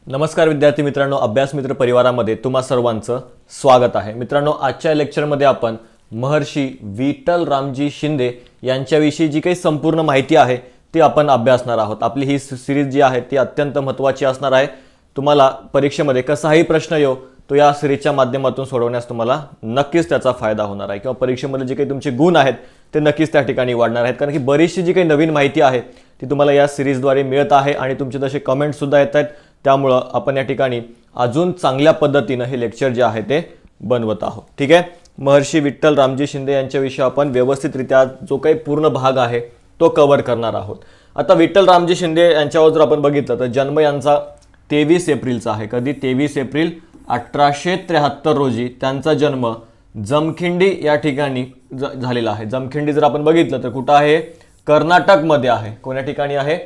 नमस्कार विद्यार्थी मित्रांनो, अभ्यास मित्र परिवारामध्ये तुम्हा सर्वांचं स्वागत आहे। मित्रांनो, आजच्या लेक्चरमध्ये आपण महर्षी विठ्ठल रामजी शिंदे यांच्याविषयी जी काही संपूर्ण माहिती आहे ती आपण अभ्यासणार आहोत। आपली ही सिरीज जी आहे ती अत्यंत महत्त्वाची असणार आहे। तुम्हाला परीक्षेमध्ये कसाही प्रश्न येऊ तो या सिरीजच्या माध्यमातून सोडवण्यास तुम्हाला नक्कीच त्याचा फायदा होणार आहे किंवा परीक्षेमध्ये जे काही तुमचे गुण आहेत ते नक्कीच त्या ठिकाणी वाढणार आहेत, कारण की बरीचशी जी काही नवीन माहिती आहे ती तुम्हाला या सिरीजद्वारे मिळत आहे आणि तुमचे तसे कमेंट सुद्धा येत आहेत। त्यामुळे आपण या ठिकाणी अजून चांगल्या पद्धतीने हे लेक्चर जे आहे ते बनवत आहोत। ठीक आहे, महर्षी विठ्ठल रामजी शिंदे यांच्याविषयी आपण व्यवस्थितरित्या जो काही पूर्ण भाग आहे तो कव्हर करणार आहोत। आता विठ्ठल रामजी शिंदे यांच्यावर जर आपण बघितलं तर जन्म यांचा 23 एप्रिलचा आहे। कधी 23 एप्रिल 1873 रोजी त्यांचा जन्म जमखिंडी या ठिकाणी झालेला आहे। जमखिंडी जर आपण बघितलं तर कुठे आहे? कर्नाटक मध्ये आहे। कोण्या ठिकाणी आहे?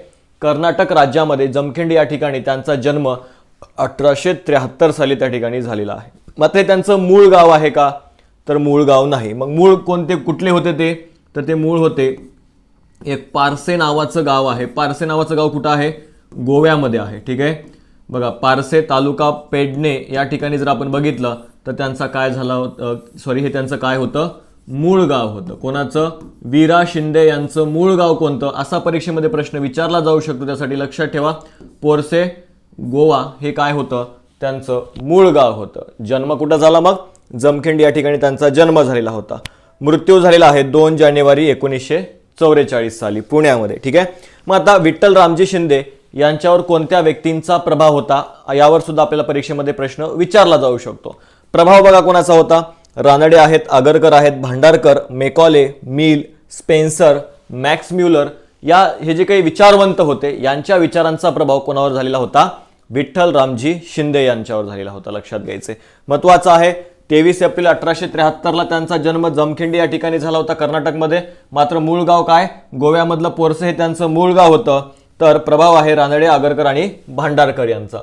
कर्नाटक राज्यामध्ये जमखिंडी या ठिकाणी त्यांचा जन्म 1873 साली त्या ठिकाणी झालेला आहे। मात्र त्यांचं मूळ गाव आहे का? तर मूळ गाव नाही। मग मूळ कोणते कुठले होते ते? तर ते मूळ होते एक पारसे नावाचं गाव आहे। पारसे नावाचं गाव कुठं आहे? गोव्यामध्ये आहे। ठीक आहे, बघा पारसे तालुका पेडणे या ठिकाणी जर आपण बघितलं तर त्यांचा काय झाला होता, हे त्यांचं काय होतं? मूळ गाव होतं। कोणाचं? वीरा शिंदे यांचं मूळ गाव कोणतं असा परीक्षेमध्ये प्रश्न विचारला जाऊ शकतो। त्यासाठी लक्षात ठेवा पोरसे गोवा हे काय होतं? त्यांचं मूळ गाव होतं। जन्म कुठं झाला? मग जमखिंडी या ठिकाणी त्यांचा जन्म झालेला होता। मृत्यू झालेला आहे 2 जानेवारी 1944 साली पुण्यामध्ये। ठीक आहे, मग आता विठ्ठल रामजी शिंदे यांच्यावर कोणत्या व्यक्तींचा प्रभाव होता यावर सुद्धा आपल्याला परीक्षेमध्ये प्रश्न विचारला जाऊ शकतो। प्रभाव बघा कोणाचा होता? रानडे आहेत, आगरकर आहेत, Bhandarkar, Macaulay, mill, Spencer, max Müller हे जे काही विचारवंत होते यांच्या विचारांचा प्रभाव कोणावर झालेला होता? विठ्ठल रामजी शिंदे यांच्यावर झालेला होता। लक्षात घ्यायचे महत्त्वाचं आहे। 23 एप्रिल 1873 ला त्यांचा जन्म जमखिंडी या ठिकाणी झाला होता कर्नाटकमध्ये। मात्र मूळ गाव काय? गोव्यामधलं पोरसे हे त्यांचं मूळ गाव होतं। तर प्रभाव आहे रानडे, आगरकर आणि भांडारकर यांचा।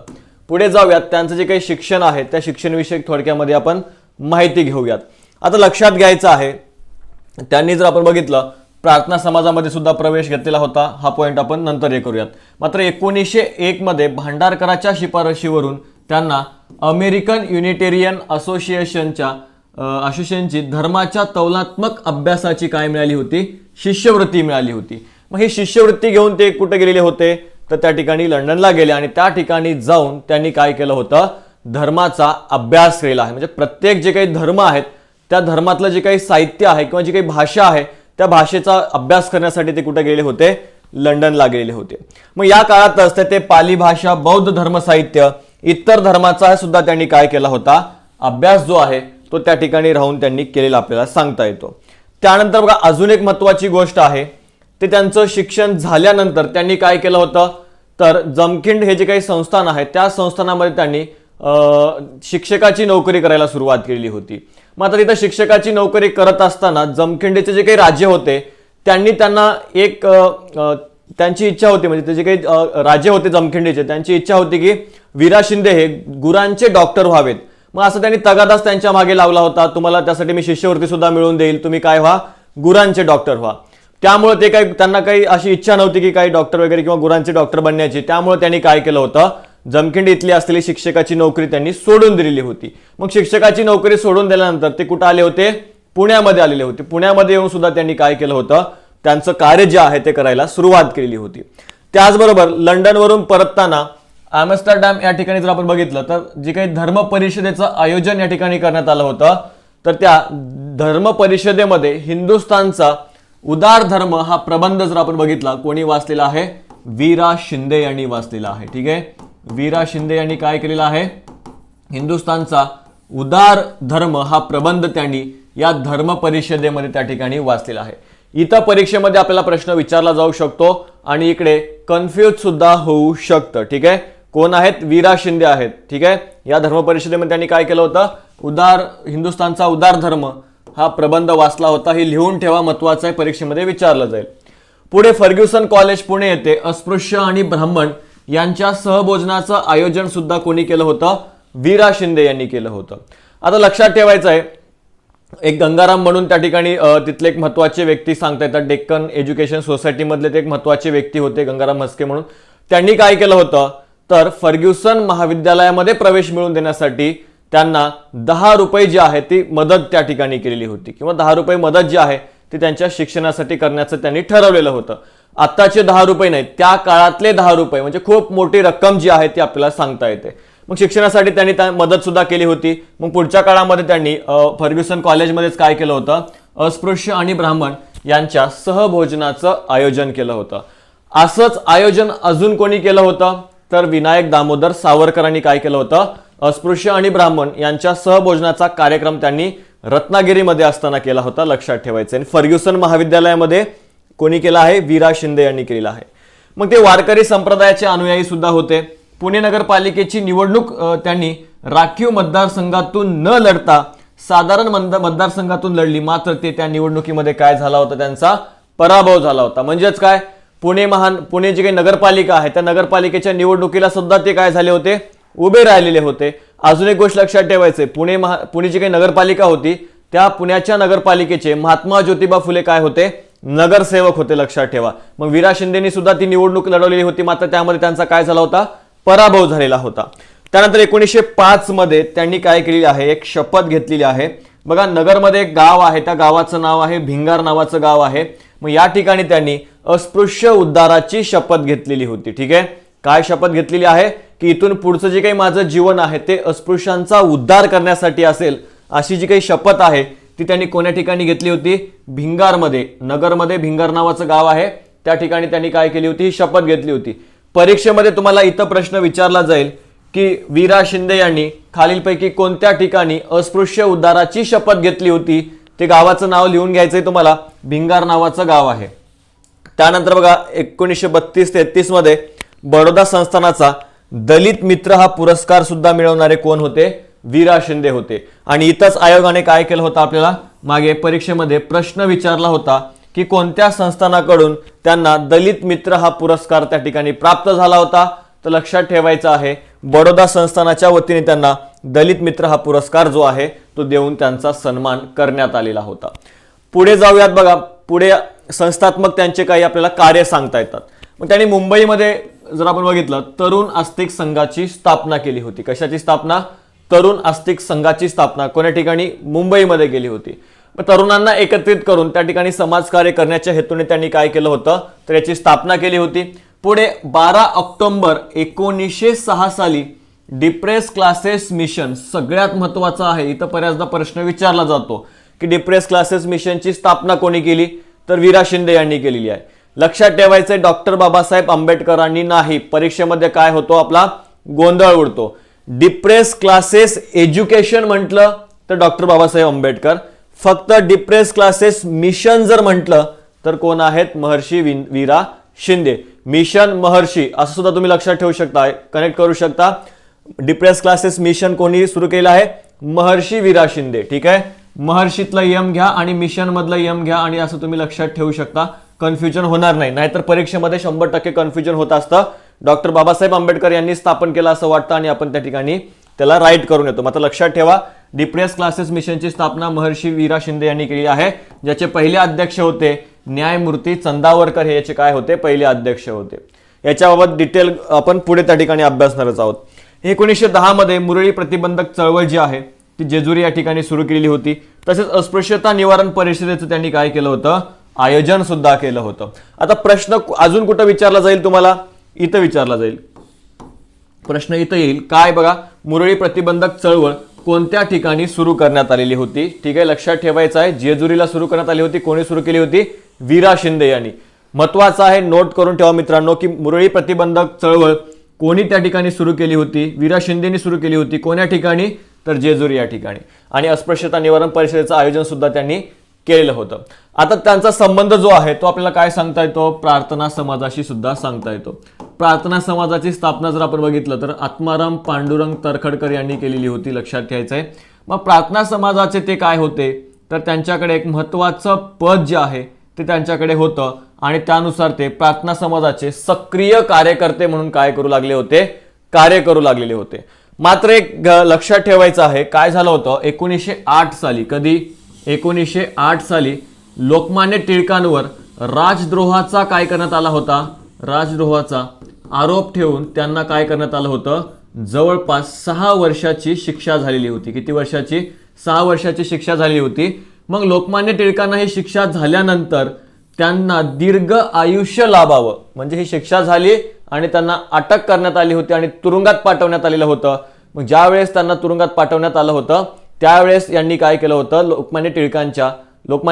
पुढे जाऊयात, त्यांचं जे काही शिक्षण आहे त्या शिक्षणविषयक थोडक्यामध्ये आपण माहिती घेऊयात। आता लक्षात घ्यायचं आहे त्यांनी जर आपण बघितलं प्रार्थना समाजामध्ये सुद्धा प्रवेश घेतलेला होता। हा पॉइंट आपण नंतर हे करूयात। मात्र 1901 मध्ये भांडारकराच्या शिफारशीवरून त्यांना अमेरिकन युनिटेरियन असोसिएशनची धर्माच्या तौलात्मक अभ्यासाची काय मिळाली होती? शिष्यवृत्ती मिळाली होती। मग ही शिष्यवृत्ती घेऊन ते कुठे गेलेले होते? तर त्या ठिकाणी लंडनला गेले आणि त्या ठिकाणी जाऊन त्यांनी काय केलं होतं? धर्माचा अभ्यास केला आहे। म्हणजे प्रत्येक जे काही धर्म आहेत त्या धर्मातलं जे काही साहित्य आहे किंवा जी काही भाषा आहे त्या भाषेचा अभ्यास करण्यासाठी ते कुठे गेले होते? लंडनला गेलेले होते। मग या काळात असते ते पाली भाषा, बौद्ध धर्म साहित्य, इतर धर्माचा सुद्धा त्यांनी काय केला होता? अभ्यास जो आहे तो त्या ठिकाणी राहून त्यांनी केलेला आपल्याला सांगता येतो। त्यानंतर बघा अजून एक महत्त्वाची गोष्ट आहे, ते त्यांचं शिक्षण झाल्यानंतर त्यांनी काय केलं होतं? तर जमखिंड हे जे काही संस्थान आहे त्या संस्थानामध्ये त्यांनी शिक्षकाची नोकरी करायला सुरुवात केली होती। मात्र तिथं शिक्षकाची नोकरी करत असताना जमखिंडीचे जे काही राजे होते त्यांना एक त्यांची इच्छा होती, म्हणजे ते जे काही राजे होते जमखिंडीचे त्यांची इच्छा होती की वीरा शिंदे हे गुरांचे डॉक्टर व्हावेत। मग असं त्यांनी तगादाच त्यांच्या मागे लावला होता, तुम्हाला त्यासाठी मी शिष्यवृत्ती सुद्धा मिळवून देईल, तुम्ही काय व्हा? गुरांचे डॉक्टर व्हा। त्यामुळे ते त्यांना काही अशी इच्छा नव्हती की काही डॉक्टर वगैरे किंवा गुरांचे डॉक्टर बनण्याची। त्यामुळे त्यांनी काय केलं होतं? जमखिंडी इथली असलेली शिक्षकाची नोकरी त्यांनी सोडून दिलेली होती। मग शिक्षकाची नोकरी सोडून दिल्यानंतर ते कुठे आले होते? पुण्यामध्ये आलेले होते। पुण्यामध्ये येऊन सुद्धा त्यांनी काय केलं होतं? त्यांचं कार्य जे आहे ते करायला सुरुवात केलेली होती। त्याचबरोबर लंडनवरून परतताना आम्स्टरडॅम या ठिकाणी जर आपण बघितलं तर जे काही धर्म परिषदेचं आयोजन या ठिकाणी करण्यात आलं होतं, तर त्या धर्म परिषदेमध्ये हिंदुस्थानचा उदार धर्म हा प्रबंध जर आपण बघितला कोणी वाचलेला आहे? वीरा शिंदे यांनी वाचलेला आहे। ठीक आहे, वीरा शिंदे यांनी काय केलेला आहे? हिंदुस्थानचा उदार धर्म हा प्रबंध त्यांनी या धर्म परिषदेमध्ये त्या ठिकाणी वाचलेला आहे। इथं परीक्षेमध्ये आपल्याला प्रश्न विचारला जाऊ शकतो आणि इकडे कन्फ्यूज सुद्धा होऊ शकतं। ठीक आहे, कोण आहेत? वीरा शिंदे आहेत। ठीक आहे, या धर्म परिषदेमध्ये त्यांनी काय केलं होतं? हिंदुस्थानचा उदार धर्म हा प्रबंध वाचला होता। हे लिहून ठेवा, महत्वाचं आहे, परीक्षेमध्ये विचारलं जाईल। पुढे फर्ग्युसन कॉलेज पुणे येथे अस्पृश्य आणि ब्राह्मण यांच्या सहभोजनाचं आयोजन सुद्धा कोणी केलं होतं? वीरा शिंदे यांनी केलं होतं। आता लक्षात ठेवायचं आहे एक गंगाराम म्हणून त्या ठिकाणी तिथले एक महत्त्वाचे व्यक्ती सांगता येतात। डेक्कन एज्युकेशन सोसायटी मधले ते एक महत्त्वाचे व्यक्ती होते गंगाराम म्हस्के म्हणून। त्यांनी काय केलं होतं? तर फर्ग्युसन महाविद्यालयामध्ये प्रवेश मिळवून देण्यासाठी त्यांना 10 रुपये जी आहे ती मदत त्या ठिकाणी केलेली होती, किंवा 10 रुपये मदत जी आहे ती त्यांच्या शिक्षणासाठी करण्याचं त्यांनी ठरवलेलं होतं. आत्ताचे 10 रुपये नाही, त्या काळातले 10 रुपये म्हणजे खूप मोठी रक्कम जी आहे ती आपल्याला सांगता येते. मग शिक्षणासाठी त्यांनी मदत सुद्धा केली होती. मग पुढच्या काळामध्ये त्यांनी फर्ग्युसन कॉलेजमध्येच काय केलं होतं, अस्पृश्य आणि ब्राह्मण यांच्या सहभोजनाचं आयोजन केलं होतं. असंच आयोजन अजून कोणी केलं होतं, तर विनायक दामोदर सावरकरांनी काय केलं होतं, अस्पृश्य आणि ब्राह्मण यांच्या सहभोजनाचा कार्यक्रम त्यांनी रत्नागिरीमध्ये असताना केला होता, लक्षात ठेवायचं. आणि फर्ग्युसन महाविद्यालयामध्ये कोणी केला आहे, वीरा शिंदे यांनी केलेला आहे. मग ते वारकरी संप्रदायाचे अनुयायी सुद्धा होते. पुणे नगरपालिकेची निवडणूक त्यांनी राखीव मतदारसंघातून न लढता साधारण मतदारसंघातून लढली, मात्र ते त्या निवडणुकीमध्ये काय झाला होता, त्यांचा पराभव झाला होता. म्हणजेच काय, पुणे जी काही नगरपालिका आहे त्या नगरपालिकेच्या निवडणुकीला सुद्धा ते काय झाले होते, उभे राहिलेले होते. अजून एक गोष्ट लक्षात ठेवायचे, पुणे जी काही नगरपालिका होती त्या पुण्याच्या नगरपालिकेचे महात्मा ज्योतिबा फुले काय होते, नगरसेवक होते, लक्षात ठेवा. मग वीरा शिंदेनी सुद्धा ती निवडणूक लढवलेली होती, मात्र त्यामध्ये त्यांचा काय झाला होता, पराभव झालेला होता. त्यानंतर 1905 मध्ये त्यांनी काय केलेली आहे, एक शपथ घेतलेली आहे. बघा, नगरमध्ये एक गाव आहे, त्या गावाचं नाव आहे भिंगार नावाचं गाव आहे. मग या ठिकाणी त्यांनी अस्पृश्य उद्धाराची शपथ घेतलेली होती. ठीक आहे, काय शपथ घेतलेली आहे, की इथून पुढचं जे काही माझं जीवन आहे ते अस्पृश्यांचा उद्धार करण्यासाठी असेल, अशी जी काही शपथ आहे ती त्यांनी कोण्या ठिकाणी घेतली होती, भिंगारमध्ये. नगरमध्ये भिंगार नावाचं गाव आहे, त्या ठिकाणी त्यांनी काय केली होती, ही शपथ घेतली होती. परीक्षेमध्ये तुम्हाला इथं प्रश्न विचारला जाईल की वीरा शिंदे यांनी खालीलपैकी कोणत्या ठिकाणी अस्पृश्य उद्धाराची शपथ घेतली होती, ते गावाचं नाव लिहून घ्यायचंय तुम्हाला, भिंगार नावाचं गाव आहे. त्यानंतर बघा 1932-33 मध्ये बडोदा संस्थानाचा दलित मित्र हा पुरस्कार सुद्धा मिळवणारे कोण होते, वीरा शिंदे होते. आणि इथंच आयोगाने काय केलं होतं, आपल्याला मागे परीक्षेमध्ये प्रश्न विचारला होता की कोणत्या संस्थानाकडून त्यांना दलित मित्र हा पुरस्कार त्या ठिकाणी प्राप्त झाला होता, तर लक्षात ठेवायचं आहे बडोदा संस्थानाच्या वतीने त्यांना दलित मित्र हा पुरस्कार जो आहे तो देऊन त्यांचा सन्मान करण्यात आलेला होता. पुढे जाऊयात. बघा, पुढे संस्थात्मक त्यांचे काही आपल्याला कार्य सांगता येतात. मग त्यांनी मुंबईमध्ये जर आपण बघितलं तरुण आस्तिक संघाची स्थापना केली होती. कशाची स्थापना, तरुण आस्तिक संघाची स्थापना कोण्या ठिकाणी, मुंबईमध्ये केली होती. मग तरुणांना एकत्रित करून त्या ठिकाणी समाजकार्य करण्याच्या हेतूने त्यांनी काय केलं होतं, तर याची स्थापना केली होती. पुढे 12 ऑक्टोबर 1906 साली डिप्रेस क्लासेस मिशन, सगळ्यात महत्वाचं आहे, इथं बऱ्याचदा प्रश्न विचारला जातो की डिप्रेस क्लासेस मिशनची स्थापना कोणी केली, तर वीरा शिंदे यांनी केलेली आहे. लक्षात ठेवायचंय डॉक्टर बाबासाहेब आंबेडकरांनी नाही. परीक्षेमध्ये काय होतो, आपला गोंधळ उडतो. डिप्रेस क्लासेस एज्युकेशन म्हटलं तर डॉक्टर बाबासाहेब आंबेडकर, फक्त डिप्रेस क्लासेस मिशन जर म्हटलं तर कोण आहेत, महर्षी वीरा शिंदे. मिशन महर्षी असं सुद्धा तुम्ही लक्षात ठेवू शकता, कनेक्ट करू शकता. डिप्रेस क्लासेस मिशन कोणी सुरू केलं आहे, महर्षी वीरा शिंदे. ठीक आहे, महर्षीतलं यम घ्या आणि मिशन मधलं यम घ्या, आणि असं तुम्ही लक्षात ठेवू शकता, कन्फ्युजन होणार नाही. नाहीतर परीक्षेमध्ये 100% कन्फ्युजन होत असतं. डॉक्टर बाबासाहेब आंबेडकर यांनी स्थापन केलं असं वाटतं आणि आपण त्या ठिकाणी त्याला राईट करून येतो. मात्र लक्षात ठेवा, डिप्रेस क्लासेस मिशनची स्थापना महर्षी वीरा शिंदे यांनी केली आहे, ज्याचे पहिले अध्यक्ष होते न्यायमूर्ती चंदावरकर, हे याचे काय होते, पहिले अध्यक्ष होते. याच्याबाबत डिटेल आपण पुढे त्या ठिकाणी अभ्यासणारच आहोत. 1910 मध्ये मुरळी प्रतिबंधक चळवळ जी आहे ती जेजुरी या ठिकाणी सुरू केलेली होती. तसेच अस्पृश्यता निवारण परिषदेचं त्यांनी काय केलं होतं, आयोजन सुद्धा केलं होतं. आता प्रश्न अजून कुठं विचारला जाईल, तुम्हाला इथं विचारला जाईल प्रश्न, इथं येईल काय, बघा, मुरळी प्रतिबंधक चळवळ कोणत्या ठिकाणी सुरू करण्यात आलेली होती. ठीक आहे, लक्षात ठेवायचं आहे, जेजुरीला सुरू करण्यात आली होती. कोणी सुरू केली होती, वीरा शिंदे यांनी. महत्वाचं आहे, नोट करून ठेवा मित्रांनो, की मुरळी प्रतिबंधक चळवळ कोणी त्या ठिकाणी सुरू केली होती, वीरा शिंदेनी सुरू केली होती. कोण्या ठिकाणी, तर जेजुरी या ठिकाणी. आणि अस्पृश्यता निवारण परिषदेचं आयोजन सुद्धा त्यांनी केलेलं होतं. आता त्यांचा संबंध जो आहे तो आपल्याला काय सांगता येतो, प्रार्थना समाजाशी सुद्धा सांगता येतो. प्रार्थना समाजाची स्थापना जर आपण बघितलं तर आत्माराम पांडुरंग तरखडकर यांनी केलेली होती, लक्षात घ्यायचं आहे. मग प्रार्थना समाजाचे ते काय होते, तर त्यांच्याकडे एक महत्वाचं पद जे आहे ते त्यांच्याकडे होतं आणि त्यानुसार ते प्रार्थना समाजाचे सक्रिय कार्यकर्ते म्हणून काय करू लागले होते, कार्य करू लागलेले होते. मात्र एक लक्षात ठेवायचं आहे, काय झालं होतं 1908 साली, कधी 1908 साली लोकमान्य टिळकांवर राजद्रोहाचा काय करण्यात आला होता, राजद्रोहाचा आरोप ठेवून त्यांना काय करण्यात आलं होतं, जवळपास 6 वर्षाची शिक्षा झालेली होती. किती वर्षाची? 6 वर्षाची शिक्षा झालेली होती. मग लोकमान्य टिळकांना ही शिक्षा झाल्यानंतर त्यांना दीर्घ आयुष्य लाभावं, म्हणजे ही शिक्षा झाली आणि त्यांना अटक करण्यात आली होती आणि तुरुंगात पाठवण्यात आलेलं होतं. मग ज्या वेळेस त्यांना तुरुंगात पाठवण्यात आलं होतं त्यावेळेस यांनी काय केलं होतं, लोकमान्य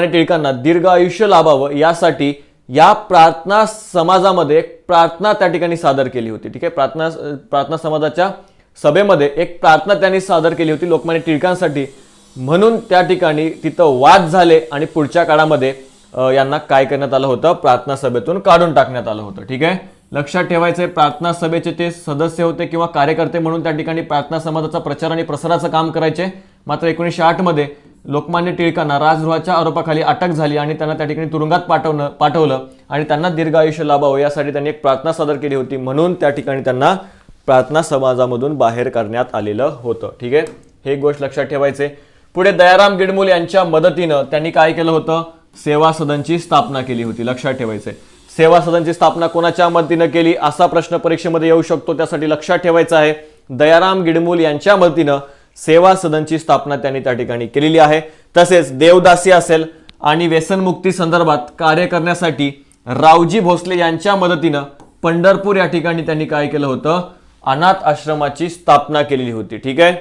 टिळकांना दीर्घ आयुष्य लाभावं यासाठी या प्रार्थना समाजामध्ये एक प्रार्थना त्या ठिकाणी सादर केली होती. ठीक आहे, प्रार्थना समाजाच्या सभेमध्ये एक प्रार्थना त्यांनी सादर केली होती लोकमान्य टिळकांसाठी. म्हणून त्या ठिकाणी तिथं वाद झाले आणि पुढच्या काळामध्ये यांना काय करण्यात आलं होतं, प्रार्थना सभेतून काढून टाकण्यात आलं होतं. ठीक आहे, लक्षात ठेवायचंय, प्रार्थना सभेचे ते सदस्य होते किंवा कार्यकर्ते म्हणून त्या ठिकाणी प्रार्थना समाजाचा प्रचार आणि प्रसाराचं काम करायचे. मात्र 1908 मध्ये लोकमान्य टिळकांना राजद्रोहाच्या आरोपाखाली अटक झाली आणि त्यांना त्या ठिकाणी तुरुंगात पाठवलं आणि त्यांना दीर्घ आयुष्य लाभावं यासाठी त्यांनी एक प्रार्थना सादर केली होती. म्हणून त्या ठिकाणी त्यांना प्रार्थना समाजामधून बाहेर करण्यात आलेलं होतं. ठीक आहे, हे गोष्ट लक्षात ठेवायचे. पुढे दयाराम गिडमुल यांच्या मदतीनं त्यांनी काय केलं होतं, सेवा सदनची स्थापना केली होती. लक्षात ठेवायचंय, सेवा सदनची स्थापना कोणाच्या मदतीनं केली असा प्रश्न परीक्षेमध्ये येऊ शकतो, त्यासाठी लक्षात ठेवायचं आहे दयाराम गिडमुल यांच्या मदतीनं सेवा सदनची स्थापना त्यांनी त्या ठिकाणी केलेली आहे. तसेच देवदासी असेल आणि व्यसनमुक्ती संदर्भात कार्य करण्यासाठी रावजी भोसले यांच्या मदतीनं पंढरपूर या ठिकाणी त्यांनी काय केलं होतं, अनाथ आश्रमाची स्थापना केलेली होती. ठीक आहे,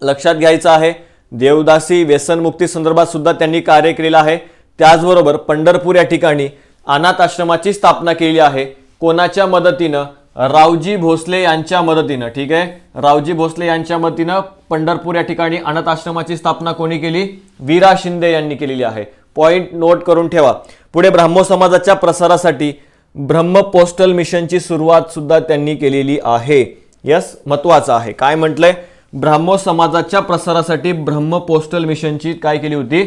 लक्षात घ्यायचं आहे, देवदासी व्यसनमुक्ती संदर्भात सुद्धा त्यांनी कार्य केलेलं आहे. त्याचबरोबर पंढरपूर या ठिकाणी अनाथ आश्रमाची स्थापना केली आहे. कोणाच्या मदतीनं? रावजी भोसले यांच्या मदतीनं. ठीक आहे, रावजी भोसले यांच्या मदतीनं पंढरपूर या ठिकाणी अनाथ आश्रमाची स्थापना कोणी केली? वीरा शिंदे यांनी केलेली आहे. पॉइंट नोट करून ठेवा. पुढे ब्राह्मो समाजाच्या प्रसारासाठी ब्रह्म पोस्टल मिशनची सुरुवात सुद्धा त्यांनी केलेली आहे. यस, महत्वाचं आहे. काय म्हटलंय? ब्राह्मो समाजाच्या प्रसारासाठी ब्रह्म पोस्टल मिशनची काय केली होती?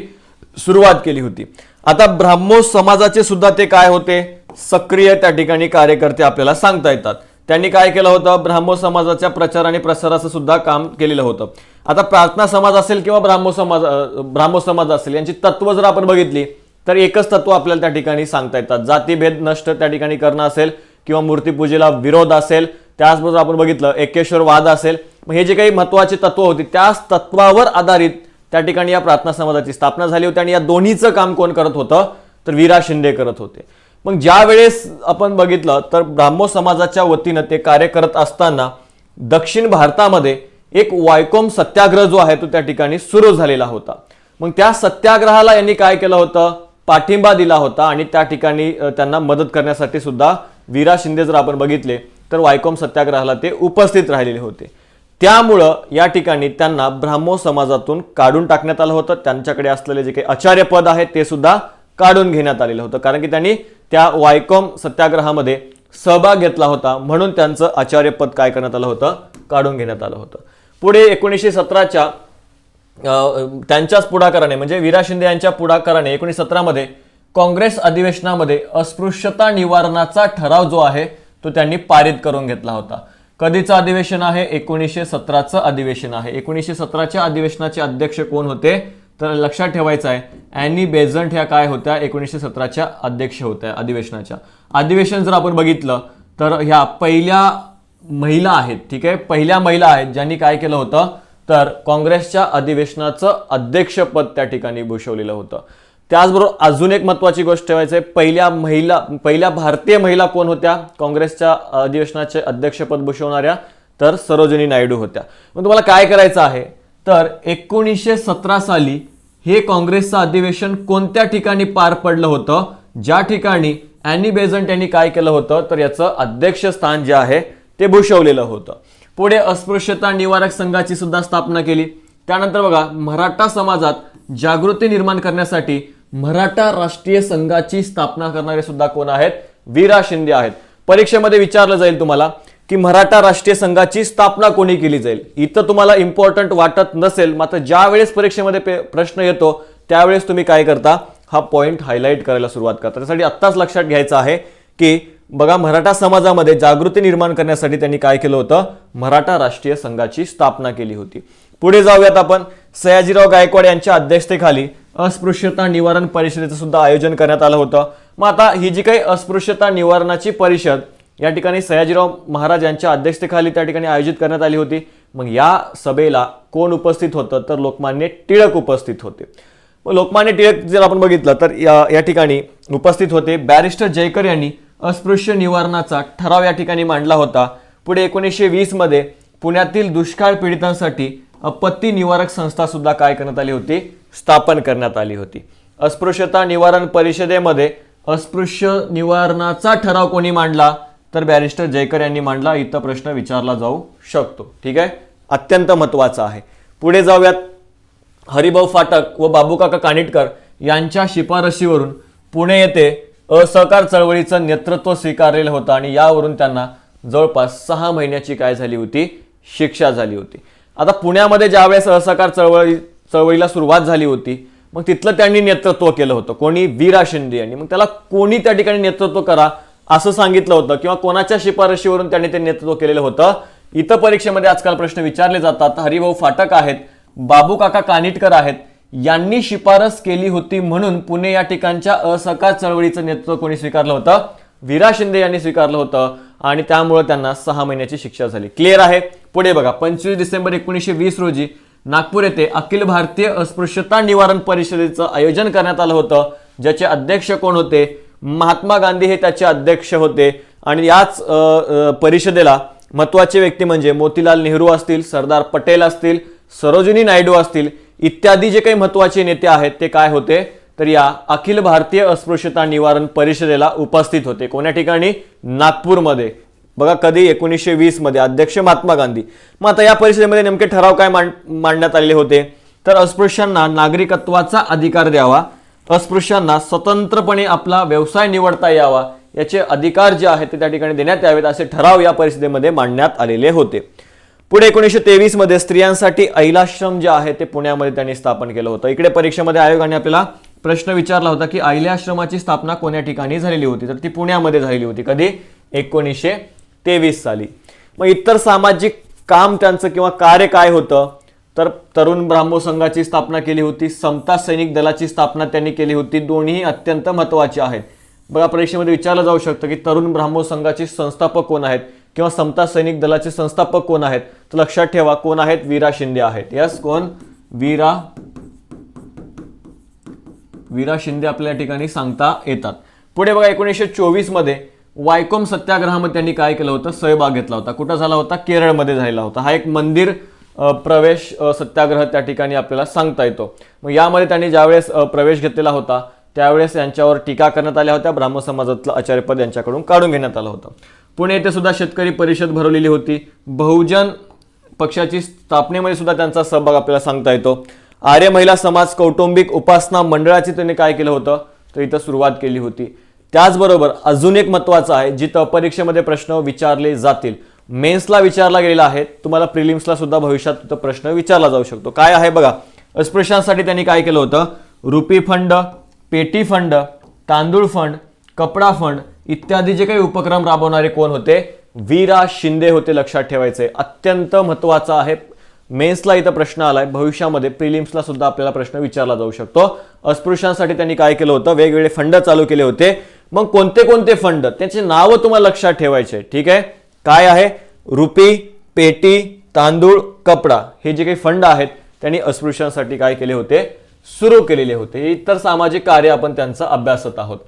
सुरुवात केली होती. आता ब्राह्मो समाजाचे सुद्धा ते काय होते? सक्रिय त्या ठिकाणी कार्यकर्ते आपल्याला सांगता येतात. त्यांनी काय केलं होतं? ब्राह्मो समाजाच्या प्रचार आणि प्रसाराचं सुद्धा काम केलेलं होतं. आता प्रार्थना समाज असेल किंवा ब्राह्मो समाज असेल, यांची तत्व जर आपण बघितली तर एकच तत्व आपल्याला त्या ठिकाणी सांगता येतात. जातीभेद नष्ट त्या ठिकाणी करणं असेल किंवा मूर्तीपूजेला विरोध असेल, त्याचबरोबर आपण बघितलं एकेश्वरवाद असेल. हे जे काही महत्वाचे तत्व होती त्याच तत्वावर आधारित त्या ठिकाणी या प्रार्थना समाजाची स्थापना झाली होती आणि या दोन्हीचं काम कोण करत होतं? तर वीरा शिंदे करत होते. मग ज्या वेळेस आपण बघितलं तर ब्राह्मो समाजाच्या वतीनं ते कार्य करत असताना दक्षिण भारतामध्ये एक वायकोम सत्याग्रह जो आहे तो त्या ठिकाणी सुरू झालेला होता. मग त्या सत्याग्रहाला यांनी काय केलं होतं? पाठिंबा दिला होता आणि त्या ठिकाणी त्यांना मदत करण्यासाठी सुद्धा वीरा शिंदे जर आपण बघितले तर वायकोम सत्याग्रहाला ते उपस्थित राहिलेले होते. त्यामुळं या ठिकाणी त्यांना ब्राह्मो समाजातून काढून टाकण्यात आलं होतं. त्यांच्याकडे असलेले जे काही आचार्य पद आहे ते सुद्धा काढून घेण्यात आलेलं होतं, कारण की त्यांनी त्या वायकोम सत्याग्रहामध्ये सहभाग घेतला होता. म्हणून त्यांचं आचार्य पद काय करण्यात आलं होतं? काढून घेण्यात आलं होतं. पुढे 1917च्या त्यांच्याच पुढाकाराने म्हणजे वीरा शिंदे यांच्या पुढाकाराने 1917 मध्ये काँग्रेस अधिवेशनामध्ये अस्पृश्यता निवारणाचा ठराव जो आहे तो त्यांनी पारित करून घेतला होता. कधीचं अधिवेशन आहे? 1917चं अधिवेशन आहे. 1917च्या अधिवेशनाचे अध्यक्ष कोण होते? तर लक्षात ठेवायचं आहे, ॲनी बेझंट ह्या काय होत्या? 1917च्या अध्यक्ष होत्या अधिवेशनाच्या. अधिवेशन जर आपण बघितलं तर ह्या पहिल्या महिला आहेत. ठीक आहे, पहिल्या महिला आहेत ज्यांनी काय केलं होतं तर काँग्रेसच्या अधिवेशनाचं अध्यक्षपद त्या ठिकाणी भूषवलेलं होतं. त्याचबरोबर अजून एक महत्त्वाची गोष्ट ठेवायची आहे, पहिल्या भारतीय महिला कोण होत्या काँग्रेसच्या अधिवेशनाचे अध्यक्षपद भूषवणाऱ्या? तर सरोजिनी नायडू होत्या. मग तुम्हाला काय करायचं आहे तर 1917 साली हे काँग्रेसचं अधिवेशन कोणत्या ठिकाणी पार पडलं होतं? ज्या ठिकाणी ॲनी बेझंट यांनी काय केलं होतं तर याचं अध्यक्षस्थान जे आहे ते भूषवलेलं होतं. पुढे अस्पृश्यता निवारक संघाची सुद्धा स्थापना केली. त्यानंतर बघा, मराठा समाजात जागृती निर्माण करण्यासाठी मराठा राष्ट्रीय संघाची स्थापना करणारे सुद्धा कोण आहेत? वीरा शिंदे आहेत. परीक्षेमध्ये विचारलं जाईल तुम्हाला की मराठा राष्ट्रीय संघाची स्थापना कोणी केली जाईल. इथं तुम्हाला इम्पॉर्टंट वाटत नसेल, मात्र ज्या वेळेस परीक्षेमध्ये प्रश्न येतो त्यावेळेस तुम्ही काय करता? हा पॉइंट हायलाइट करायला सुरुवात करता. त्यासाठी आत्ताच लक्षात घ्यायचं आहे की बघा, मराठा समाजामध्ये जागृती निर्माण करण्यासाठी त्यांनी काय केलं होतं? मराठा राष्ट्रीय संघाची स्थापना केली होती. पुढे जाऊयात आपण. सयाजीराव गायकवाड यांच्या अध्यक्षतेखाली अस्पृश्यता निवारण परिषदेचं सुद्धा आयोजन करण्यात आलं होतं. मग आता ही जी काही अस्पृश्यता निवारणाची परिषद या ठिकाणी सयाजीराव महाराज यांच्या अध्यक्षतेखाली त्या ठिकाणी आयोजित करण्यात आली होती। मग या सभेला कोण उपस्थित होतं तर लोकमान्य टिळक उपस्थित होते। मग लोकमान्य टिळक जर आपण बघितलं तर या ठिकाणी उपस्थित होते। बॅरिस्टर जयकर यांनी अस्पृश्य निवारणाचा ठराव या ठिकाणी मांडला होता। पुढे 1920 मध्ये पुण्यातील दुष्काळ पीडितांसाठी आपत्ती निवारक संस्था सुद्धा काय करण्यात आली होती, स्थापन करण्यात आली होती। अस्पृश्यता निवारण परिषदेमध्ये अस्पृश्य निवारणाचा ठराव कोणी मांडला तर बॅरिस्टर जयकर यांनी मांडला। इथं प्रश्न विचारला जाऊ शकतो, ठीक आहे, अत्यंत महत्त्वाचा आहे। पुढे जाऊयात। हरिभाऊ फाटक व बाबूकाका कानिटकर यांच्या शिफारशीवरून पुणे येथे असहकार चळवळीचं नेतृत्व स्वीकारलेलं होतं आणि यावरून त्यांना जवळपास 6 महिन्याची काय झाली होती, शिक्षा झाली होती। आता पुण्यामध्ये ज्यावेळेस असहकार चळवळीला सुरुवात झाली होती मग तिथलं त्यांनी नेतृत्व केलं होतं कोणी, वीरा शिंदे यांनी। मग त्याला कोणी त्या ठिकाणी नेतृत्व करा असं सांगितलं होतं किंवा कोणाच्या शिफारशीवरून त्यांनी ते नेतृत्व केलेलं होतं, इथं परीक्षेमध्ये आजकाल प्रश्न विचारले जातात। हरिभाऊ फाटक आहेत, बाबूकाका कानिटकर आहेत, यांनी शिफारस केली होती म्हणून पुणे या ठिकाणच्या असहकार चळवळीचं नेतृत्व कोणी स्वीकारलं होतं, वीरा शिंदे यांनी स्वीकारलं होतं आणि त्यामुळे त्यांना 6 महिन्याची शिक्षा झाली। क्लिअर आहे। पुढे बघा, 25 डिसेंबर 1920 रोजी नागपूर येथे अखिल भारतीय अस्पृश्यता निवारण परिषदेचं आयोजन करण्यात आलं होतं, ज्याचे अध्यक्ष कोण होते, महात्मा गांधी हे त्याचे अध्यक्ष होते। आणि याच परिषदेला महत्त्वाचे व्यक्ती म्हणजे मोतीलाल नेहरू असतील, सरदार पटेल असतील, सरोजिनी नायडू असतील इत्यादी जे काही महत्त्वाचे नेते आहेत ते काय होते तर या अखिल भारतीय अस्पृश्यता निवारण परिषदेला उपस्थित होते। कोण्या ठिकाणी, नागपूरमध्ये। बघा कधी, 1920 मध्ये, अध्यक्ष महात्मा गांधी। मग आता या परिषदेमध्ये नेमके ठराव काय मांडण्यात आलेले होते तर अस्पृश्यांना नागरिकत्वाचा अधिकार द्यावा, अस्पृश्यांना स्वतंत्रपणे आपला व्यवसाय निवडता यावा, याचे अधिकार जे आहेत ते त्या ठिकाणी देण्यात यावेत असे ठराव या परिषदेमध्ये मांडण्यात आलेले होते। पुढे 1923 मध्ये स्त्रियांसाठी अहिलाश्रम जे आहे ते पुण्यामध्ये त्यांनी स्थापन केलं होतं। इकडे परीक्षेमध्ये आयोगाने आपल्याला प्रश्न विचारला होता की अहिल्याश्रमाची स्थापना कोण्या ठिकाणी झालेली होती तर ती पुण्यामध्ये झालेली होती। कधी, 1923 साली। मग इतर सामाजिक काम त्यांचं किंवा कार्य काय होतं तर तरुण ब्राह्मो संघाची स्थापना केली होती, समता सैनिक दलाची स्थापना त्यांनी केली होती। दोन्ही अत्यंत महत्त्वाचे आहेत। बघा परीक्षेमध्ये विचारलं जाऊ शकतं की तरुण ब्राह्मो संघाचे संस्थापक कोण आहेत किंवा समता सैनिक दलाचे संस्थापक कोण आहेत तर लक्षात ठेवा कोण आहेत, वीरा शिंदे आहेत। यस, कोण, वीरा शिंदे आपल्या ठिकाणी सांगता येतात। पुढे बघा 1924 मध्ये वायकोम सत्याग्रहामध्ये त्यांनी काय केलं होतं, सहभाग घेतला होता। कुठं झाला होता, केरळमध्ये झाला होता। हा एक मंदिर प्रवेश सत्याग्रह त्या ठिकाणी आपल्याला सांगता येतो। मग यामध्ये त्यांनी ज्यावेळेस प्रवेश घेतलेला होता त्यावेळेस यांच्यावर टीका करण्यात आल्या होत्या, ब्राह्मण समाजातलं आचार्यपद यांच्याकडून काढून घेण्यात आलं होतं। पुणे येथे सुद्धा शेतकरी परिषद भरवलेली होती। बहुजन पक्षाची स्थापनेमध्ये सुद्धा त्यांचा सहभाग आपल्याला सांगता येतो। आर्य महिला समाज कौटुंबिक उपासना मंडळाची त्यांनी काय केलं होतं तर इथं सुरुवात केली होती। त्याचबरोबर अजून एक महत्त्वाचं आहे जिथं परीक्षेमध्ये प्रश्न विचारले जातील, मेन्सला विचारला गेलेला आहे, तुम्हाला प्रिलिम्सला सुद्धा भविष्यात तिथं प्रश्न विचारला जाऊ शकतो। काय आहे बघा, अस्पृश्यांसाठी त्यांनी काय केलं होतं, रुपी फंड, पेटी फंड, तांदूळ फंड, कपडा फंड इत्यादी जे काही उपक्रम राबवणारे कोण होते, वीरा शिंदे होते। लक्षात ठेवायचे, अत्यंत महत्त्वाचा आहे। मेन्सला इथं प्रश्न आलाय, भविष्यामध्ये प्रिलिम्सला सुद्धा आपल्याला प्रश्न विचारला जाऊ शकतो। अस्पृश्यांसाठी त्यांनी काय केलं होतं, वेगवेगळे फंड चालू केले होते। मग कोणते कोणते फंड त्याचे नाव तुम्हाला लक्षात ठेवायचे, ठीक आहे। काय आहे, रुपी, पेटी, तांदूळ, कपडा हे जे काही फंड आहेत त्यांनी अस्पृश्यांसाठी काय केले होते, सुरू केलेले होते। इतर सामाजिक कार्य आपण त्यांचा अभ्यासत आहोत।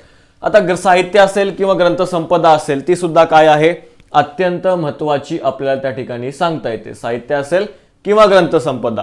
आता साहित्य असेल किंवा ग्रंथसंपदा असेल ती सुद्धा काय आहे, अत्यंत महत्त्वाची आपल्याला त्या ठिकाणी सांगता येते। साहित्य असेल किंवा ग्रंथसंपदा।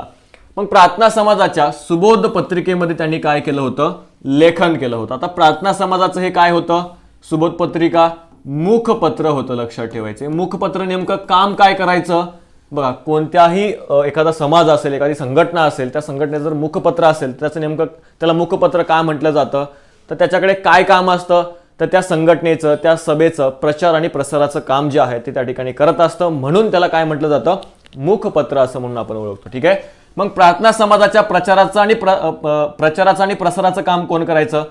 मग प्रार्थना समाजाच्या सुबोध पत्रिकेमध्ये त्यांनी काय केलं होतं, लेखन केलं होतं। आता प्रार्थना समाजाचं हे काय होतं, सुबोध पत्रिका मुखपत्र होतं। लक्षात ठेवायचे, मुखपत्र नेमकं काम काय करायचं बघा, कोणत्याही एखादा समाज असेल, एखादी संघटना असेल, त्या संघटनेचं जर मुखपत्र असेल त्याचं नेमकं त्याला मुखपत्र काय म्हटलं जातं तर त्याच्याकडे काय काम असतं तर त्या संघटनेचं, त्या सभेचं प्रचार आणि प्रसाराचं काम जे आहे ते त्या ठिकाणी करत असतं, म्हणून त्याला काय म्हटलं जातं, मुखपत्र असं म्हणून आपण ओळखतो, ठीक आहे। मग प्रार्थना समाजाच्या प्रचाराचं आणि प्रसाराचं काम कोण करायचं,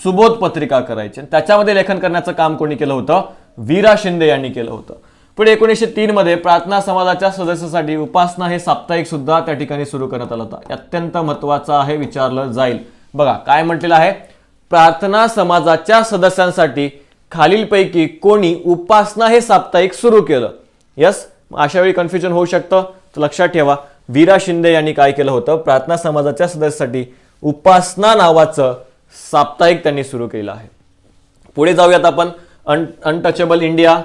सुबोध पत्रिका करायची। त्याच्यामध्ये लेखन करण्याचं काम कोणी केलं होतं, वीरा शिंदे यांनी केलं होतं। पुढे 1903 मध्ये प्रार्थना समाजाच्या सदस्यांसाठी उपासना हे साप्ताहिक सुद्धा त्या ठिकाणी सुरू करण्यात आलं होतं। अत्यंत महत्त्वाचं आहे, विचारलं जाईल। बघा काय म्हटलेलं आहे, प्रार्थना समाजाच्या सदस्यांसाठी खालीलपैकी कोणी उपासना हे साप्ताहिक सुरू केलं? यस, अशा वेळी कन्फ्युजन होऊ शकतं, तर लक्षात ठेवा वीरा शिंदे यांनी काय केलं होतं, प्रार्थना समाजाच्या सदस्यांसाठी उपासना नावाचं साप्ताहिक त्यांनी सुरू केलं आहे. पुढे जाऊयात आपण. अनटचेबल इंडिया,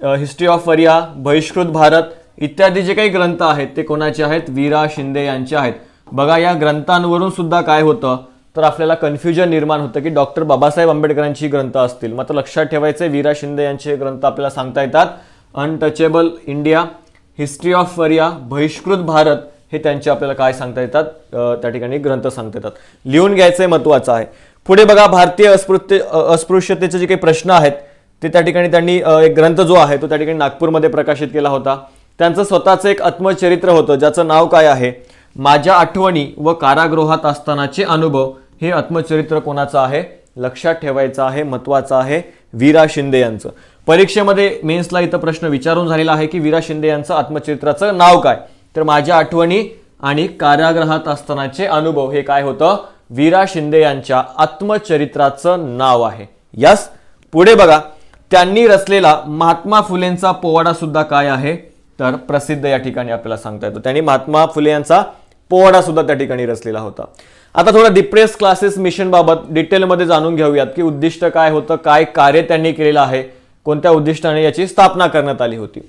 हिस्ट्री ऑफ वरिया, बहिष्कृत भारत इत्यादी जे काही ग्रंथ आहेत ते कोणाचे आहेत? वीरा शिंदे यांचे आहेत. बघा या ग्रंथांवरून सुद्धा काय होतं तर आपल्याला कन्फ्युजन निर्माण होतं की डॉक्टर बाबासाहेब आंबेडकरांची ग्रंथ असतील. मात्र लक्षात ठेवायचे वीरा शिंदे यांचे ग्रंथ आपल्याला सांगता येतात. अनटचेबल इंडिया, हिस्ट्री ऑफ वरिया, बहिष्कृत भारत हे त्यांचे आपल्याला काय सांगता येतात, त्या ठिकाणी ग्रंथ सांगता येतात. लिहून घ्यायचं महत्त्वाचं आहे. पुढे बघा भारतीय अस्पृश्यतेचे जे काही प्रश्न आहेत ते त्या ठिकाणी त्यांनी एक ग्रंथ जो आहे तो त्या ठिकाणी नागपूरमध्ये प्रकाशित केला होता. त्यांचं स्वतःचं एक आत्मचरित्र होतं ज्याचं नाव काय आहे? माझ्या आठवणी व कारागृहात असतानाचे अनुभव. हे आत्मचरित्र कोणाचं आहे? लक्षात ठेवायचं आहे, महत्त्वाचं आहे, वीरा शिंदे यांचं. परीक्षेमध्ये मेन्सला इथं प्रश्न विचारून झालेला आहे की वीरा शिंदे यांचं आत्मचरित्राचं नाव काय? तर माझ्या आठवणी आणि कारागृहात असतानाचे अनुभव हे काय होतं? वीरा शिंदे यांच्या आत्मचरित्राचं नाव आहे. यस. पुढे बघा त्यांनी रचलेला महात्मा फुलेंचा पोवाडा सुद्धा काय आहे तर प्रसिद्ध या ठिकाणी आपल्याला सांगता येतो. त्यांनी महात्मा फुले यांचा पोवाडा सुद्धा त्या ठिकाणी रचलेला होता. आता थोडं डिप्रेस क्लासेस मिशन बाबत डिटेलमध्ये जाणून घेऊयात की उद्दिष्ट काय होतं, काय कार्य त्यांनी केलेलं आहे, कोणत्या उद्दिष्टाने याची स्थापना करण्यात आली होती.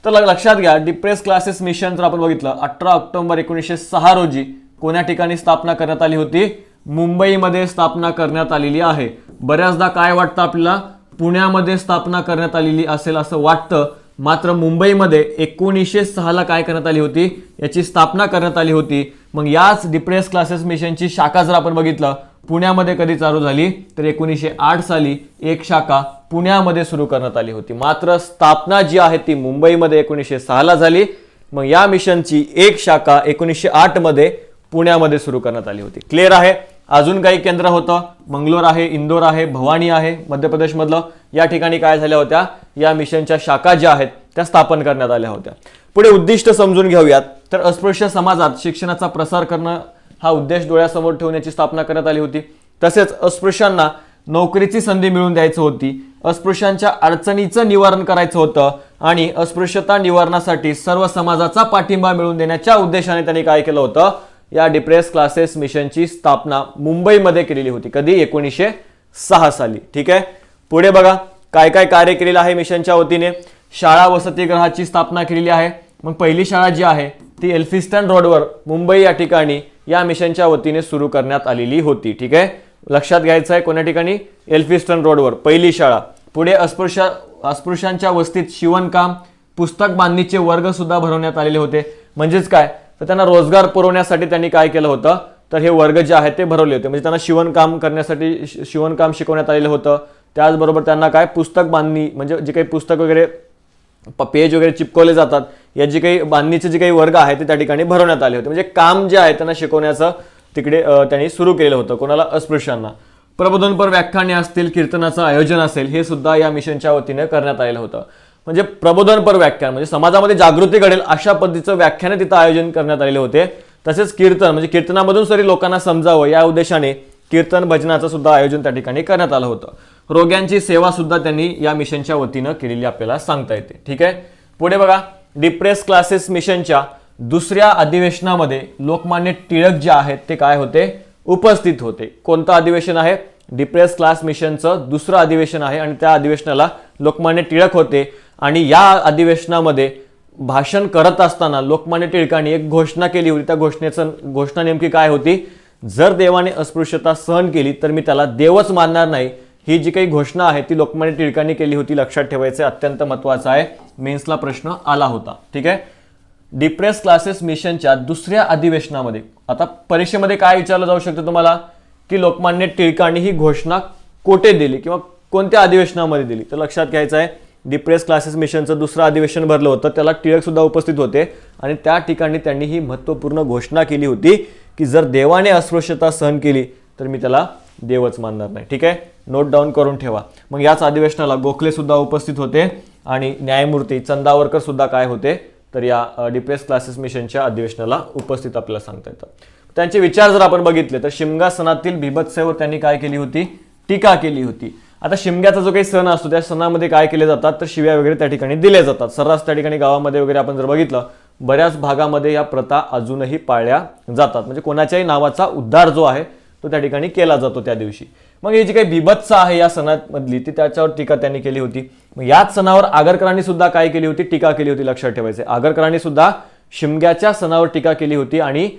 तर लक्षात घ्या डिप्रेस क्लासेस मिशन जर आपण बघितलं 18 ऑक्टोबर 1906 रोजी कोण्या ठिकाणी स्थापना करण्यात आली होती? मुंबईमध्ये स्थापना करण्यात आलेली आहे. बऱ्याचदा काय वाटतं आपल्याला पुण्यामध्ये स्थापना करण्यात आलेली असेल असं वाटतं, मात्र मुंबईमध्ये 1906 ला काय करण्यात आली होती? याची स्थापना करण्यात आली होती. मग याच डिप्रेस क्लासेस मिशनची शाखा जर आपण बघितलं पुण्यामध्ये कधी चालू झाली तर 1908 साली एक शाखा पुण्यामध्ये सुरू करण्यात आली होती. मात्र स्थापना जी आहे ती मुंबईमध्ये 1906 ला झाली. मग या मिशनची एक शाखा 1908 मध्ये पुण्यामध्ये सुरू करण्यात आली होती. क्लिअर आहे? अजून काही केंद्र होतं, मंगलोर आहे, इंदोर आहे, भवानी आहे मध्य प्रदेशमधलं. या ठिकाणी काय झाल्या होत्या? या मिशनच्या शाखा ज्या आहेत त्या स्थापन करण्यात आल्या होत्या. पुढे उद्दिष्ट समजून घेऊयात. तर अस्पृश्य समाजात शिक्षणाचा प्रसार करणं हा उद्देश डोळ्यासमोर ठेवण्याची स्थापना करण्यात आली होती. तसेच अस्पृश्यांना नोकरीची संधी मिळवून द्यायची होती, अस्पृश्यांच्या अडचणीचं निवारण करायचं होतं आणि अस्पृश्यता निवारणासाठी सर्व समाजाचा पाठिंबा मिळवून देण्याच्या उद्देशाने त्यांनी काय केलं होतं? या डिप्रेस क्लासेस मिशनची स्थापना मुंबईमध्ये केलेली होती. कधी? 1906 साली. ठीक आहे. पुढे बघा काय काय कार्य केलेलं आहे मिशनच्या वतीने. शाळा वसतिगृहाची स्थापना केलेली आहे. मग पहिली शाळा जी आहे ती एल्फिस्टन रोडवर मुंबई या ठिकाणी या मिशनच्या वतीने सुरू करण्यात आलेली होती. ठीक आहे, लक्षात घ्यायचं आहे कोण्या ठिकाणी? एल्फिस्टन रोडवर पहिली शाळा. पुढे अस्पृश्यांच्या वस्तीत शिवणकाम, पुस्तक बांधणीचे वर्ग सुद्धा भरवण्यात आलेले होते. म्हणजेच काय तर त्यांना रोजगार पुरवण्यासाठी त्यांनी काय केलं होतं तर हे वर्ग जे आहेत ते भरवले होते. म्हणजे त्यांना शिवणकाम करण्यासाठी शिवणकाम शिकवण्यात आलेलं होतं. त्याचबरोबर त्यांना काय पुस्तक बांधणी म्हणजे जे काही पुस्तक वगैरे पेज वगैरे चिपकवले जातात या जे काही बांधणीचे जे काही वर्ग आहेत ते त्या ठिकाणी भरवण्यात आले होते. म्हणजे काम जे आहे त्यांना शिकवण्याचं तिकडे त्यांनी सुरू केलं होतं. कोणाला? अस्पृश्यांना. प्रबोधनपर व्याख्याने असतील, कीर्तनाचं आयोजन असेल हे सुद्धा या मिशनच्या वतीने करण्यात आलेलं होतं. म्हणजे प्रबोधनपर व्याख्यान म्हणजे समाजामध्ये जागृती घडेल अशा पद्धतीचं व्याख्याने तिथं आयोजन करण्यात आलेले होते. तसेच कीर्तन म्हणजे कीर्तनामधून सरी लोकांना समजावं या उद्देशाने कीर्तन भजनाचं सुद्धा आयोजन त्या ठिकाणी करण्यात आलं होतं. रोग्यांची सेवा सुद्धा त्यांनी या मिशनच्या वतीनं केलेली आपल्याला सांगता येते. ठीक आहे. पुढे बघा डिप्रेस क्लासेस मिशनच्या दुसऱ्या अधिवेशनामध्ये लोकमान्य टिळक जे आहेत ते काय होते? उपस्थित होते. कोणतं अधिवेशन आहे? डिप्रेस क्लास मिशनचं दुसरं अधिवेशन आहे आणि त्या अधिवेशनाला लोकमान्य टिळक होते. आणि या अधिवेशनामध्ये भाषण करत असताना लोकमान्य टिळकांनी एक घोषणा केली होती. त्या घोषणा नेमकी काय होती? जर देवाने अस्पृश्यता सहन केली तर मी त्याला देवच मानणार नाही. ही जी काही घोषणा आहे ती लोकमान्य टिळकांनी केली होती. लक्षात ठेवायचं अत्यंत महत्त्वाचं आहे, मेन्सला प्रश्न आला होता. ठीक आहे. डिप्रेस क्लासेस मिशनच्या दुसऱ्या अधिवेशनामध्ये आता परीक्षेमध्ये काय विचारलं जाऊ शकतं तुम्हाला की लोकमान्य टिळकांनी ही घोषणा कोठे दिली किंवा कोणत्या अधिवेशनामध्ये दिली? तर लक्षात घ्यायचं आहे डिप्रेस क्लासेस मिशनचं दुसरं अधिवेशन भरलं होतं, त्याला टिळक सुद्धा उपस्थित होते आणि त्या ठिकाणी त्यांनी ही महत्त्वपूर्ण घोषणा केली होती की जर देवाने अस्पृश्यता सहन केली तर मी त्याला देवच मानणार नाही. ठीक आहे, नोट डाऊन करून ठेवा. मग याच अधिवेशनाला गोखले सुद्धा उपस्थित होते आणि न्यायमूर्ती चंदावरकर सुद्धा काय होते तर या डिप्रेस क्लासेस मिशनच्या अधिवेशनाला उपस्थित आपल्याला सांगता येतं. त्यांचे विचार जर आपण बघितले तर शिमगा सणातील बिभत्सेवर त्यांनी काय केली होती? टीका केली होती. आता शिमग्याचा जो काही सण असतो त्या सणामध्ये काय केले जातात तर शिव्या वगैरे त्या ठिकाणी दिले जातात. सर्रास त्या ठिकाणी गावामध्ये वगैरे आपण जर बघितलं बऱ्याच भागामध्ये या प्रथा अजूनही पाळल्या जातात. म्हणजे कोणाच्याही नावाचा उद्धार जो आहे तो त्या ठिकाणी केला जातो त्या दिवशी. मग ही जी काही बिभत्स आहे या सणामधली ती त्याच्यावर टीका त्यांनी केली होती. मग याच सणावर आगरकरांनी सुद्धा काय केली होती, टीका केली होती. लक्षात ठेवायचे, आगरकरांनी सुद्धा शिमग्याच्या सणावर टीका केली होती आणि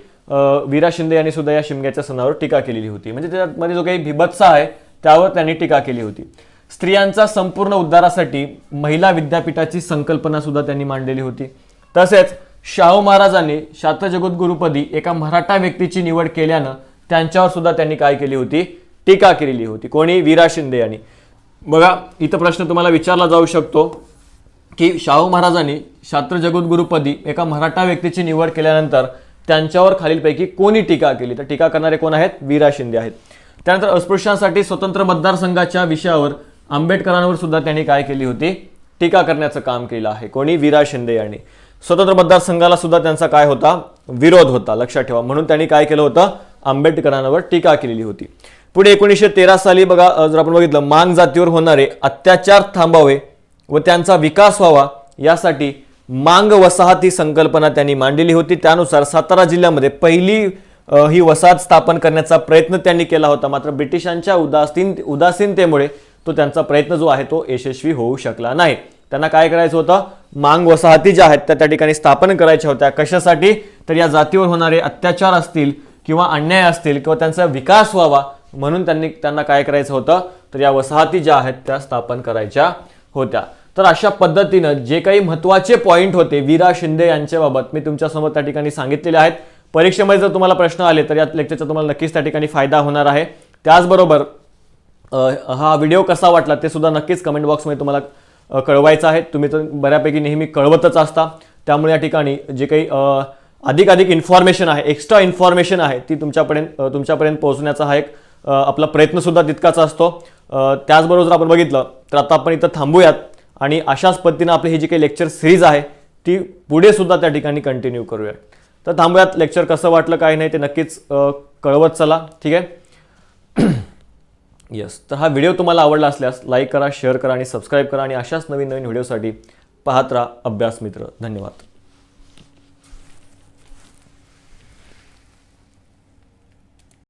वीरा शिंदे यांनी सुद्धा या शिमग्याच्या सणावर टीका केलेली होती. म्हणजे त्यामध्ये जो काही बिभत्स आहे त्यावर त्यांनी टीका केली होती. स्त्रियांचा संपूर्ण उद्धारासाठी महिला विद्यापीठाची संकल्पना सुद्धा त्यांनी मांडलेली होती. तसेच शाहू महाराजांनी शात्रजगद्गुरुपदी एका मराठा व्यक्तीची निवड केल्यानं त्यांच्यावर सुद्धा त्यांनी काय केली होती, टीका केलेली होती. कोणी, वीरा शिंदे यांनी. बघा इथं प्रश्न तुम्हाला विचारला जाऊ शकतो की शाहू महाराजांनी शात्रजगद्गुरुपदी एका मराठा व्यक्तीची निवड केल्यानंतर त्यांच्यावर खालीलपैकी कोणी टीका केली, तर टीका करणारे कोण आहेत, वीरा शिंदे आहेत. त्यानंतर अस्पृश्यांसाठी स्वतंत्र मतदारसंघाच्या विषयावर आंबेडकरांवर सुद्धा त्यांनी काय केली होती, टीका करण्याचं काम केलं आहे. कोणी, वीरा शिंदे यांनी. स्वतंत्र मतदारसंघाला सुद्धा त्यांचा काय होता, विरोध होता. लक्षात ठेवा. म्हणून त्यांनी काय केलं होतं, आंबेडकरांवर टीका केलेली होती. पुढे 1913 साली बघा जर आपण बघितलं मांग जातीवर होणारे अत्याचार थांबावे व त्यांचा विकास व्हावा यासाठी मांग वसाहत ही संकल्पना त्यांनी मांडलेली होती. त्यानुसार सातारा जिल्ह्यामध्ये पहिली ही वसाहत स्थापन करण्याचा प्रयत्न त्यांनी केला होता. मात्र ब्रिटिशांच्या उदासीनतेमुळे तो त्यांचा प्रयत्न जो आहे तो यशस्वी होऊ शकला नाही. त्यांना काय करायचं होतं, मांग वसाहती ज्या आहेत त्या ठिकाणी स्थापन करायच्या होत्या. कशासाठी, तर या जातीवर होणारे अत्याचार असतील किंवा अन्याय असतील किंवा त्यांचा विकास व्हावा म्हणून त्यांना काय करायचं होतं, तर या वसाहती ज्या आहेत त्या स्थापन करायच्या होत्या. तर अशा पद्धतीनं जे काही महत्त्वाचे पॉईंट होते वीरा शिंदे यांच्याबाबत मी तुमच्यासमोर त्या ठिकाणी सांगितलेले आहेत. परीक्षेमध्ये जर तुम्हाला प्रश्न आले तर या लेक्चरचा तुम्हाला नक्कीच त्या ठिकाणी फायदा होणार आहे. त्याचबरोबर हा व्हिडिओ कसा वाटला ते सुद्धा नक्कीच कमेंट बॉक्समध्ये तुम्हाला कळवायचं आहे. तुम्ही तर बऱ्यापैकी नेहमी कळवतच असता. त्यामुळे या ठिकाणी जे काही अधिक इन्फॉर्मेशन आहे, एक्स्ट्रा इन्फॉर्मेशन आहे ती तुमच्यापर्यंत पोहोचण्याचा हा एक आपला प्रयत्न सुद्धा तितकाच असतो. त्याचबरोबर जर आपण बघितलं तर आता आपण इथं थांबूयात आणि अशाच पद्धतीनं आपली ही जी काही लेक्चर सिरीज आहे ती पुढे सुद्धा त्या ठिकाणी कंटिन्यू करूयात. तर थांबूयात. लेक्चर कसं वाटलं काय नाही ते नक्कीच कळवत चला. ठीक आहे. येस, तर हा व्हिडिओ तुम्हाला आवडला असल्यास लाईक करा, शेअर करा आणि सबस्क्राईब करा आणि अशाच नवीन व्हिडिओसाठी पाहत राहा अभ्यास मित्र. धन्यवाद.